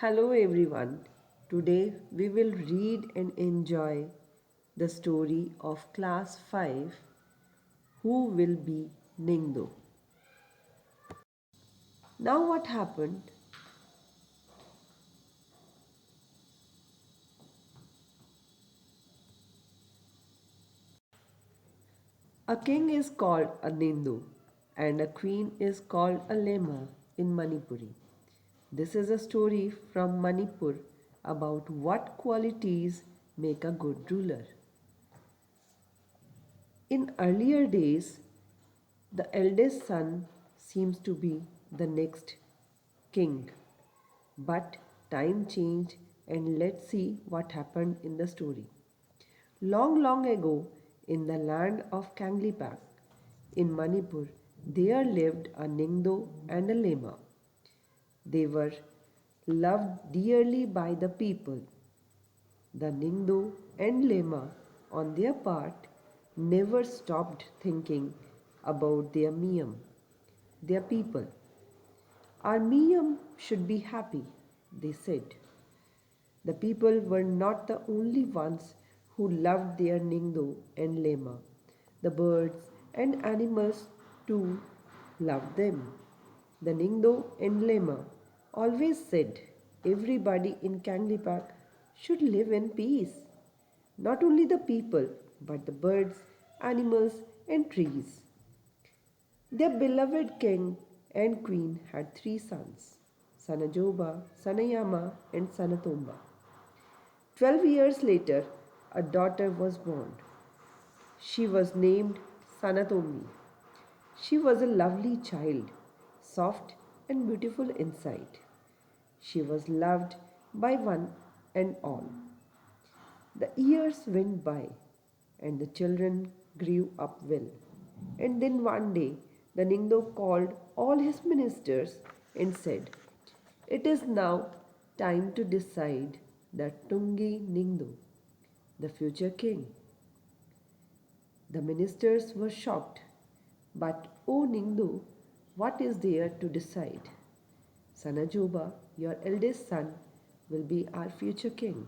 Hello everyone. Today we will read and enjoy the story of class 5 Who Will Be Ningthou. Now what happened? A king is called a Ningthou and a queen is called a Lema in Manipuri. This is a story from Manipur about what qualities make a good ruler. In earlier days, the eldest son seems to be the next king. But time changed, and let's see what happened in the story. Long, long ago, in the land of Kanglipak, in Manipur, there lived a Ningdo and a Lema. They were loved dearly by the people. The Ningdo and Lema, on their part, never stopped thinking about their Miyam, their people. Our Miyam should be happy, they said. The people were not the only ones who loved their Ningdo and Lema. The birds and animals too loved them. The Ningdo and Lema always said everybody in Kanglipak should live in peace. Not only the people, but the birds, animals, and trees. Their beloved king and queen had three sons, Sanajoba, Sanayama, and Sanatumba. 12 years later, a daughter was born. She was named Sanatommi. She was a lovely child, soft and beautiful inside. She was loved by one and all. The years went by and the children grew up well. And then one day, the Ningdo called all his ministers and said, "It is now time to decide the Tungi Ningdo, the future king." The ministers were shocked. But, O Ningdo, what is there to decide? Sanajoba, your eldest son, will be our future king.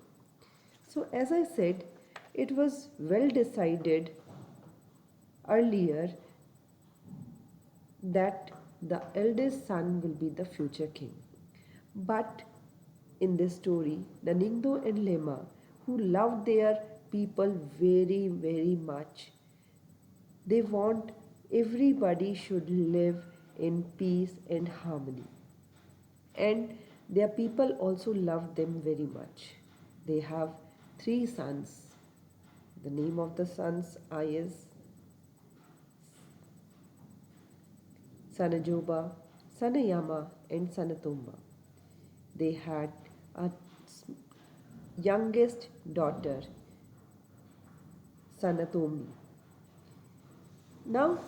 So, as I said, it was well decided earlier that the eldest son will be the future king. But in this story, the Ningdo and Lema, who loved their people very, very much, they want everybody should live in peace and harmony. And their people also love them very much. They have three sons. The name of the sons is Sanajoba, Sanayama, and Sanatumba. They had a youngest daughter, Sanatomi. Now,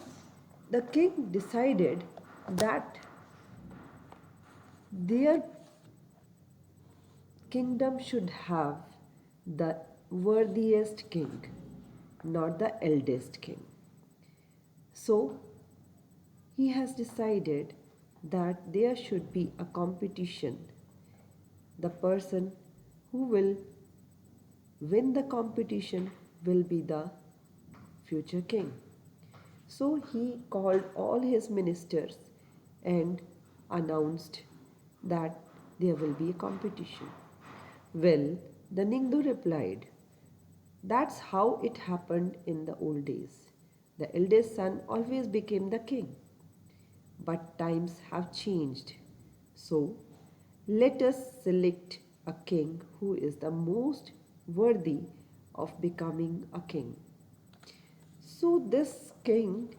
the king decided that their kingdom should have the worthiest king, not the eldest king. So, he has decided that there should be a competition. The person who will win the competition will be the future king. So he called all his ministers and announced that there will be a competition. Well, the Ningdu replied, "That's how it happened in the old days. The eldest son always became the king. But times have changed. So let us select a king who is the most worthy of becoming a king." So this king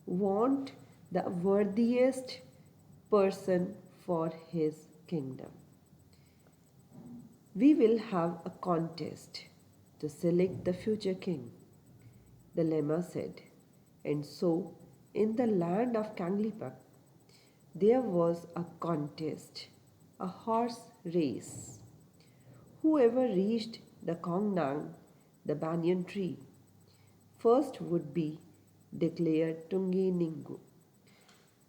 want the worthiest person for his kingdom. We will have a contest to select the future king, the Lama said. And so, in the land of Kanglipak, there was a contest, a horse race. Whoever reached the Kongnang, the banyan tree, first would be declared Tungi Ningu.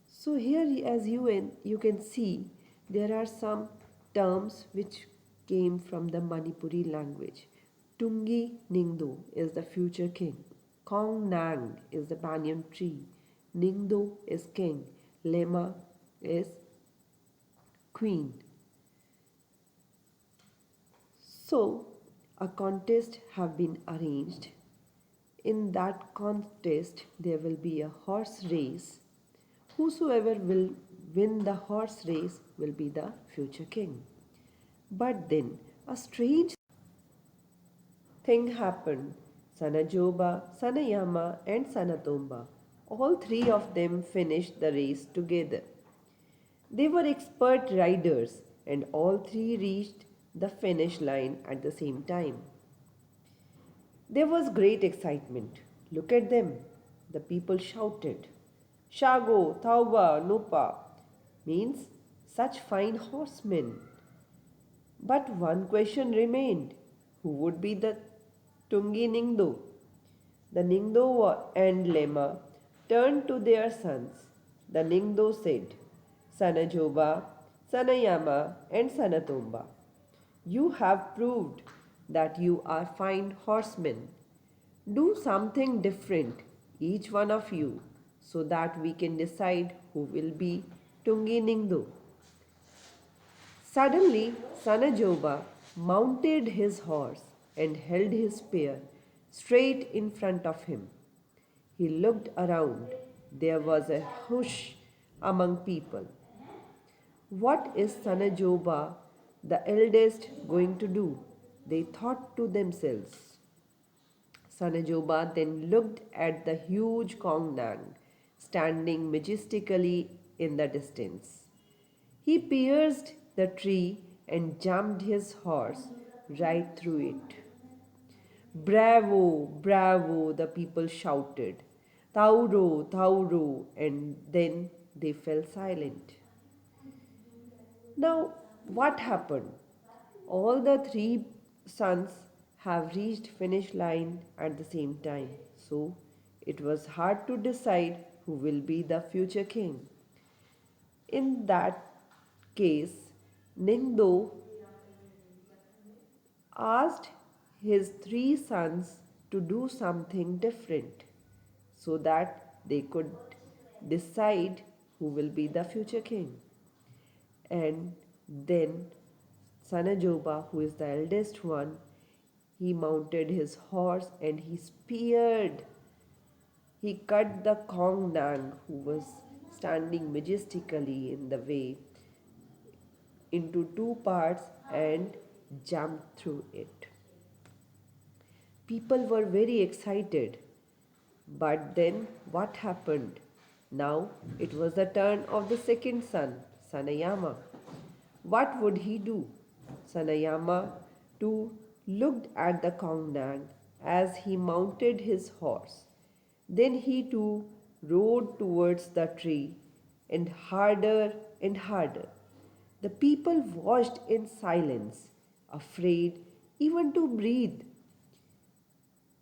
So here as you can see, there are some terms which came from the Manipuri language. Tungi Ningthou is the future king. Kong Nang is the banyan tree. Ningthou is king. Lema is queen. So, a contest have been arranged. In that contest, there will be a horse race. Whosoever will win the horse race will be the future king. But then a strange thing happened. Sanajoba, Sanayama, and Sanatumba, all three of them finished the race together. They were expert riders, and all three reached the finish line at the same time. There was great excitement. Look at them. The people shouted. Shago, Tauba, Nupa means such fine horsemen. But one question remained: who would be the Tungi Ningthou? The Ningthou and Lema turned to their sons. The Ningthou said, Sanajoba, Sanayama, and Sanatumba, you have proved that you are fine horsemen. Do something different, each one of you, so that we can decide who will be Tungi Ningthou. Suddenly, Sanajoba mounted his horse and held his spear straight in front of him. He looked around. There was a hush among people. What is Sanajoba, the eldest, going to do? They thought to themselves. Sanajoba then looked at the huge Kongnang standing majestically in the distance. He pierced the tree and jumped his horse right through it. Bravo, bravo, the people shouted. Tauro, Tauro, and then they fell silent. Now, what happened? All the three sons have reached finish line at the same time. So, it was hard to decide who will be the future king. In that case, Ningthou asked his three sons to do something different so that they could decide who will be the future king. And then Sanajoba, who is the eldest one, he mounted his horse and he speared. He cut the Kong Nang, who was standing majestically in the way, into two parts and jumped through it. People were very excited. But then what happened? Now it was the turn of the second son, Sanayama. What would he do? Sanayama too looked at the Kongnang as he mounted his horse. Then he too rode towards the tree, and harder and harder. The people watched in silence, afraid even to breathe.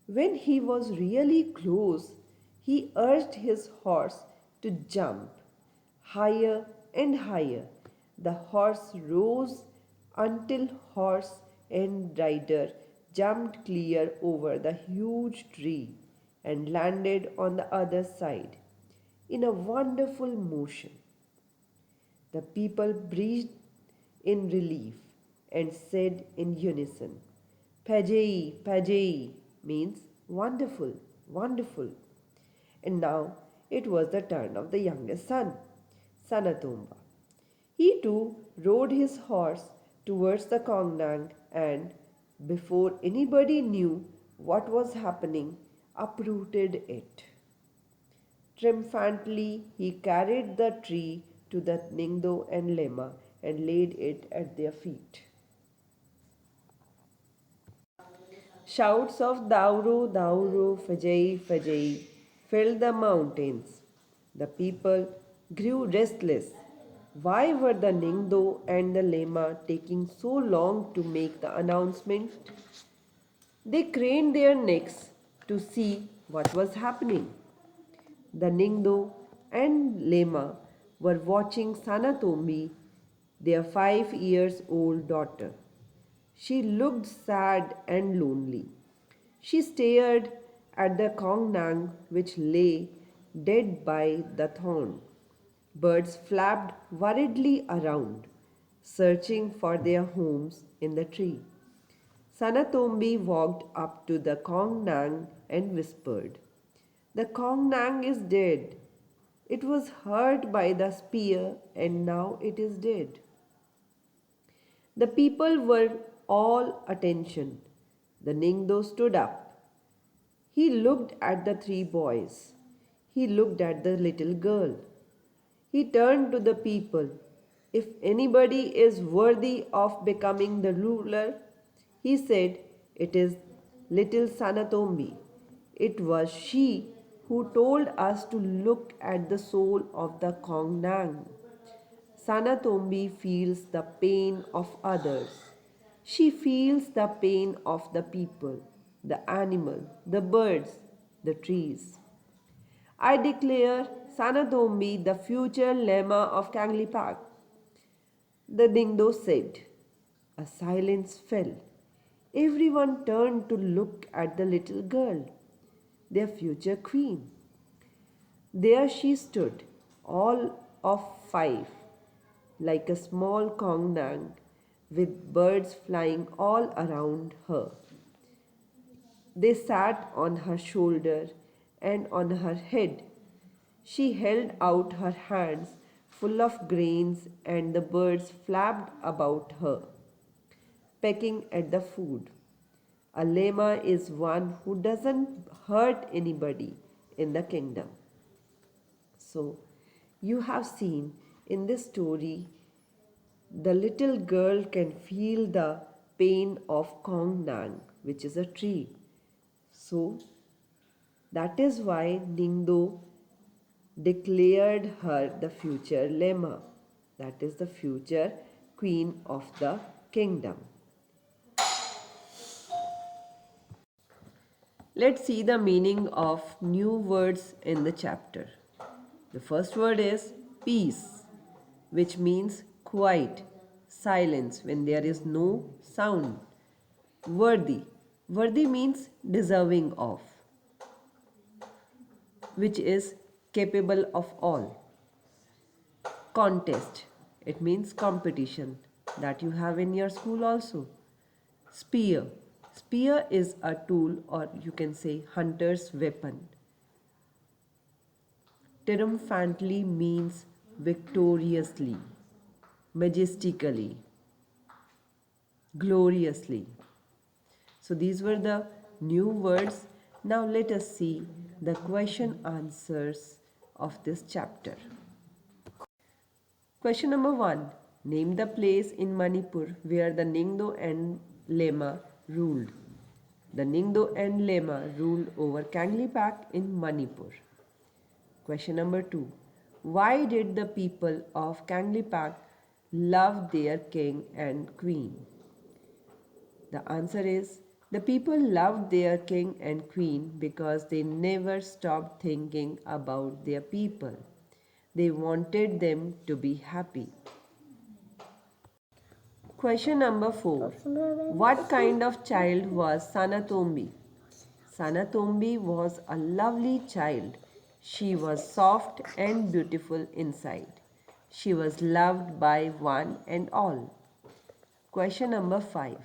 When he was really close, he urged his horse to jump higher and higher. The horse rose until horse and rider jumped clear over the huge tree and landed on the other side in a wonderful motion. The people breathed in relief and said in unison, Pajai, Pajai means wonderful, wonderful. And now it was the turn of the youngest son, Sanatumba. He too rode his horse towards the Kongnang and, before anybody knew what was happening, uprooted it. Triumphantly, he carried the tree to the Ningthou and Lema and laid it at their feet. Shouts of Dauro, Dauro, Fajai, Fajai filled the mountains. The people grew restless. Why were the Ningthou and the Lema taking so long to make the announcement? They craned their necks to see what was happening. The Ningthou and Lema were watching Sanatombi their 5 years old daughter. She looked sad and lonely. She stared at the Kongnang which lay dead by the thorn. Birds flapped worriedly around, searching for their homes in the tree. Sanatombi walked up to the Kongnang and whispered, "The Kongnang is dead. It was hurt by the spear and now it is dead." The people were all attention. The Ningthou stood up. He looked at the three boys. He looked at the little girl. He turned to the people. "If anybody is worthy of becoming the ruler," he said, "it is little Sanatombi. It was she who told us to look at the soul of the Kongnang." Sanatombi feels the pain of others. She feels the pain of the people, the animal, the birds, the trees. "I declare Sanatombi the future Lama of Kanglipak," the Ningthou said. A silence fell. Everyone turned to look at the little girl, their future queen. There she stood, all of 5, like a small kongnang with birds flying all around her. They sat on her shoulder and on her head. She held out her hands full of grains, and the birds flapped about her, pecking at the food. A lama is one who doesn't hurt anybody in the kingdom. So, you have seen in this story, the little girl can feel the pain of Kongnang, which is a tree. So, that is why Ningthou declared her the future Lema, that is the future queen of the kingdom. Let's see the meaning of new words in the chapter. The first word is peace, which means quiet, silence when there is no sound. Worthy. Worthy means deserving of, which is capable of all. Contest. It means competition that you have in your school also. Spear. Spear is a tool, or you can say hunter's weapon. Triumphantly means victoriously, majestically, gloriously. So these were the new words. Now let us see the question answers of this chapter. Question number 1. Name the place in Manipur where the Ningthou and Lema ruled. The Ningthou and Lema ruled over Kanglipak in Manipur. Question number 2. Why did the people of Kanglipak love their king and queen? The answer is, the people loved their king and queen because they never stopped thinking about their people. They wanted them to be happy. Question number 4. What kind of child was Sanatombi? Sanatombi was a lovely child. She was soft and beautiful inside. She was loved by one and all. Question number 5.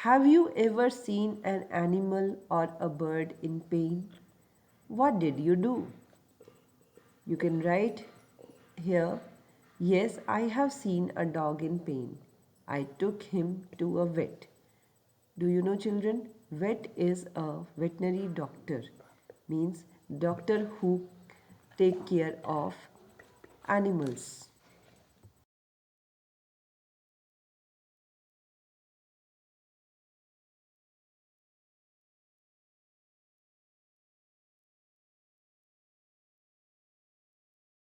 Have you ever seen an animal or a bird in pain? What did you do? You can write here, yes, I have seen a dog in pain. I took him to a vet. Do you know, children? Vet is a veterinary doctor, means doctor who take care of animals.